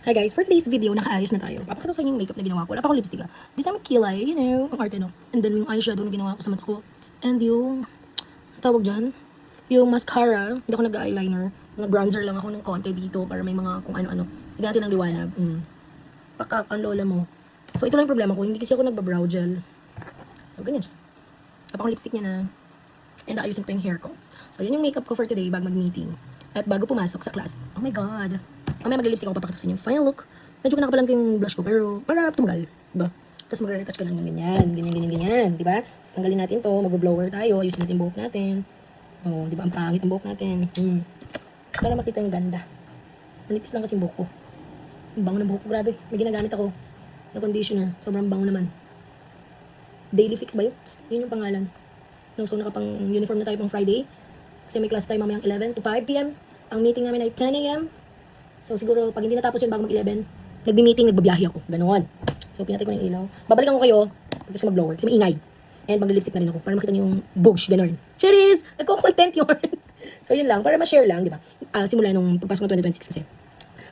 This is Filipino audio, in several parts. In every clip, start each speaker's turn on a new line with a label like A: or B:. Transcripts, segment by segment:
A: Hi guys, for today's video, nakaayos na tayo. Papakita ko sa inyo yung makeup na ginawa ko. Wala pa akong lipstick This time kilay, ang arte no. And then yung eyeshadow na ginawa ko sa mata ko. And yung, tawag dyan, yung mascara. Hindi ako nag-eyeliner. Nag-bronzer lang ako ng konti dito para may mga kung ano-ano. Tignan natin ang liwanag. Pakak, ang lola mo. So ito lang yung problema ko. Hindi kasi ako nagba-brow gel. So ganyan siya. Tapos akong lipstick niya na. And ayusin ko yung hair ko. So yun yung makeup ko for today bago mag-meeting. At bago pumasok sa class. Oh my god. Mamaya mag-lipstick ako, papakita sa inyo yung final look. Medyo kinakabalan ko yung blush ko, pero para tumagal, diba? Tapos magre-retouch ko lang ng ganyan, diba? So, tanggalin natin to, mag-blower tayo, ayusin natin yung buhok natin. Oh, diba, ang pangit ang buhok natin. Para makita yung ganda. Manipis lang kasi yung buhok ko. Ang bango ng buhok ko, grabe. May ginagamit ako na conditioner, sobrang bango naman. Daily Fix ba yun? Yun yung pangalan. So, nakapang uniform na tayo pang Friday. Kasi may class tayo mamayang 11 to 5 p.m. Ang meeting namin ay 10 a.m. So, siguro, pag hindi natapos yun bago mag-11, nagbi-meeting, nagbabiyahe ako. Ganon. So, pinatay ko na yung ilaw. Babalikan ko kayo, pagkas ko mag-blower, kasi maingay. And mag-lipstick na rin ako, para makita nyo yung bugs, ganon. Cheers! Nagko-content yun. So, yun lang, para ma-share lang, di ba? Simula nung pagpasok ng 2026 kasi,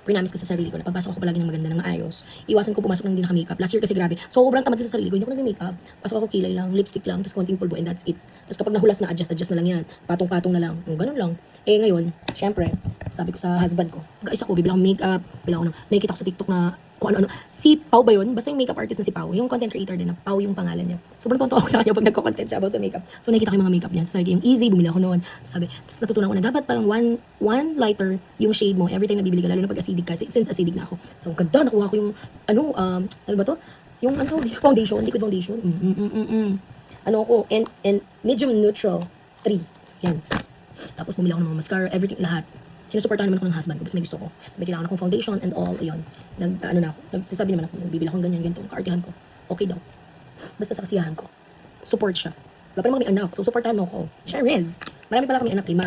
A: pre-namis ko sa sarili ko na pagpasok ako palagi ng maganda ng maayos. Iwasan ko pumasok ng hindi naka-makeup. Last year kasi grabe. So, sobrang tamad ko sa sarili ko. Hindi ako nag-makeup. Pasok ako kilay lang, lipstick lang, tapos konting pulbo and that's it. Tapos kapag nahulas na, adjust na lang yan. Patong-patong na lang. Yung ganun lang. Eh ngayon, syempre, sabi ko sa husband ko, guys ako, bibila akong makeup, bibila ako ng, nakikita ko sa TikTok na kung ano-ano. Si Pau ba yun? Basta yung makeup artist na si Pau. Yung content creator din na Pau yung pangalan niya. Sobrang tonto ako sa kanya pag nagko-content siya about sa makeup. So nakikita ko yung mga makeup niya. Sabi ko yung easy, bumili ako noon. Sabi, tapos natutunan ko na dapat parang one lighter yung shade mo every time na bibili ka, lalo na pag acidic ka, since acidic na ako. So ganda, nakuha ko yung, ano ba to? Yung foundation, liquid foundation. Ano ako, and medium neutral, 3. So yan. Tapos bumili ako ng mga mascara, everything, lahat. Sinusuportahan naman ako ng husband ko kasi may gusto ko. May kailangan akong foundation and all, ayun. Nagsasabi naman ako, nagbibili akong ganyan, ganito, kaartihan ko. Okay daw. Basta sa kasiyahan ko. Support siya. Wala pa naman kami anak, so supportahan mo ko. Siya Rez. Marami pala kami anak, 5.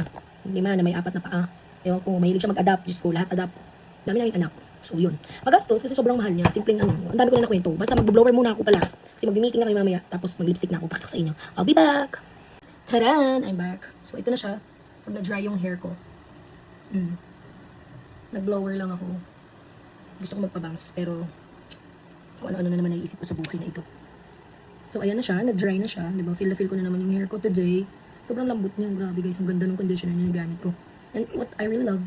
A: 5 na may 4 na paa. Ewan ko, mahilig siya mag-adapt, Diyos ko, lahat adapt. Dami namin anak. So yun. Magastos kasi sobrang mahal niya. Simpleng ang dami ko na nakwento. Basta mag-blower muna ako pala. Kasi mag-meeting na kami mamaya. Tapos mag-lipstick na ako. Pakita sa inyo. I'll be back. Taran! I'm back. So ito na siya. Pag na-dry yung hair ko. Nag-blower lang ako. Gusto ko magpa-bangs. Pero kung ano-ano na naman naiisip ko sa buhay na ito. So ayan na siya. Na-dry na siya. Diba? Feel na feel ko na naman yung hair ko today. Sobrang lambot niya. Grabe guys. Ang ganda ng conditioner na nagamit ko. And what I really love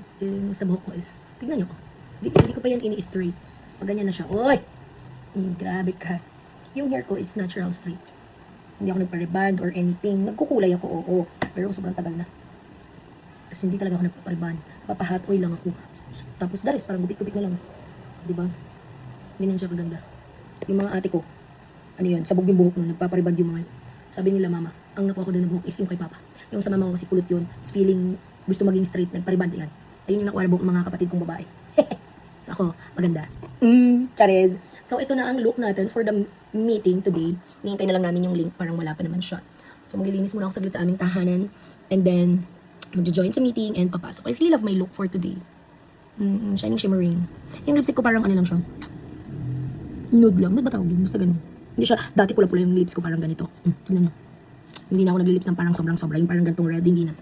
A: sa buhok ko is, tignan nyo ko. Hindi ko pa yan ini-straight. Pag ganyan na siya. Oy! Grabe ka. Yung hair ko is natural straight. Hindi ako nagpa-reband or anything. Nagkukulay ako, oo. Pero sobrang tagal na. Tapos hindi talaga ako nagpa-reband. Papahat oil lang ako. Tapos daris, parang gupit-gupit na lang. Diba? Ganyan siya kaganda. Yung mga ate ko, ano yun, sabog yung buhok nun, nagpapariband yung mga yun. Sabi nila mama, ang nakuha ko doon na buhok is yung kay papa. Yung sa mama ko kasi kulot yun, feeling gusto maging straight, nagpariband yan. Ayun yung nakuha na buhok ng mga kapatid kong babae. So ako, maganda. Charez. So ito na ang look natin for the meeting today. Hinihintay na lang namin yung link, parang wala pa naman siya. So maglilinis muna ako saglit sa aming tahanan. And then, magjo-join sa meeting and papasok. I really love my look for today. Shining shimmering. Yung lipstick ko parang ano lang siya. Nude lang. Nude ba tawag yun? Basta ganun. Hindi siya, dati pula-pula yung lips ko parang ganito. Tignan nyo. Hindi na ako naglilips ng parang sobrang-sobra. Yung parang gantong red, hindi na.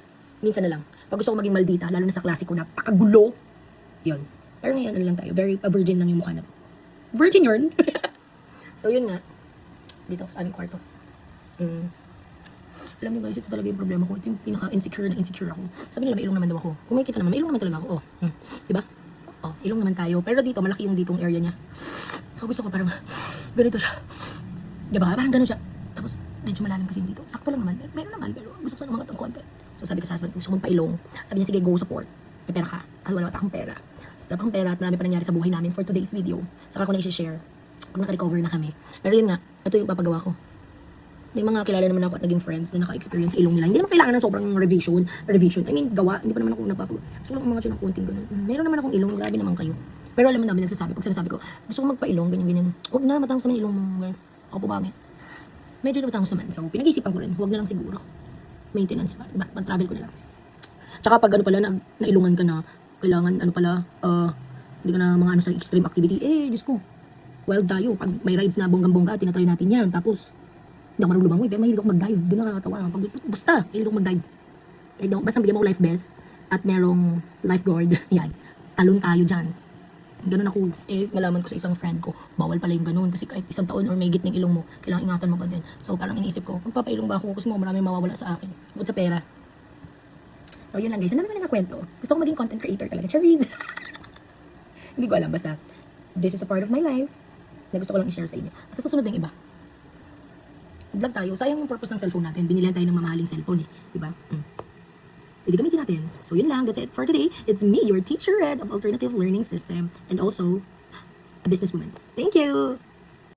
A: Minsan na lang. Pag gusto ko maging maldita, lalo na sa klase ko, napakagulo. Yun. Pero ngayon, ano lang tayo. Very virgin lang yung mukha na to. Virgin yun. So yun nga. Dito ako sa aming kwarto. Alam mo guys, ito talaga yung problema ko. Ito yung pinaka-insecure na insecure ako. Sabi nila, may ilong naman daw ako. Kung makikita naman, may ilong naman talaga ako. Diba? Ilong naman tayo. Pero dito, malaki yung ditong area niya. So gusto ko parang, ganito siya. Diba? Parang ganun siya. Tapos, medyo malalim kasi yung dito. Sakto lang naman. Mayroon naman, pero gusto ko sana umangat ang konti. So sabi ko sa husband, gusto ko magpa-ilong. Sabi niya, sige, go support. May pera ka. Kasi wala pa akong pera. Wala pa akong pera at marami pa nangyari sa buhay namin for today's video. Saka ko na i-share. Pag naka-recover na kami. Pero yun nga, ito yung papagawa ko. May mga kilala naman ako at naging friends na naka-experience ilong nila. Hindi naman kailangan ng sobrang revision. I mean, gawa. Hindi pa naman ako napapagawa. Gusto ko lang mga ng konting ganun. Meron naman akong ilong. Grabe naman kayo. Pero alam mo namin nagsasabi. Pag sinasabi ko, gusto ko magpa-ilong, ganyan-ganyan. Huwag na, matangos naman ilong mo. Ako po bangit. Medyo na matangos naman. So, pinag-isipan ko rin. Huwag na lang siguro. Maintenance pa. Diba? Pag-travel ko na lang. Tsaka pag ano pala, nailungan ka na, kailangan, ano pala, hindi ka na mga ano sa extreme activity. Diyos ko. Wild tayo. Pag may rides na bonggang-bongga, tinatry natin yan. Tapos, hindi ako marunong lumangoy, pero mahilig ako mag-dive. Doon nakakatawa. Basta, mahilig ako mag-dive. Basta bigyan mo ako life vest at merong lifeguard. Yan. Talon tayo dyan. Ganun ako. Eh, nalaman ko sa isang friend ko, bawal pala yung ganun. Kasi kahit isang taon or may ng ilong mo, kailangan ingatan mo pa din. So, parang iniisip ko, magpapailong ba ako? Kasi mo maraming mawawala sa akin. Bukod sa pera. So, yun lang guys. Ang dami na nakakwento. Gusto ko maging content creator talaga. Charis! Hindi ko alam. Basta, this is a part of my life na gusto ko lang i-share sa inyo. At sa susunod ng iba. Vlog tayo. Sayang yung purpose ng cellphone natin. Binilihan tayo ng mamahaling cellphone eh. Diba? Hindi gamitin natin. So, yun lang. That's it for today. It's me, your teacher Red of Alternative Learning System. And also, a businesswoman. Thank you!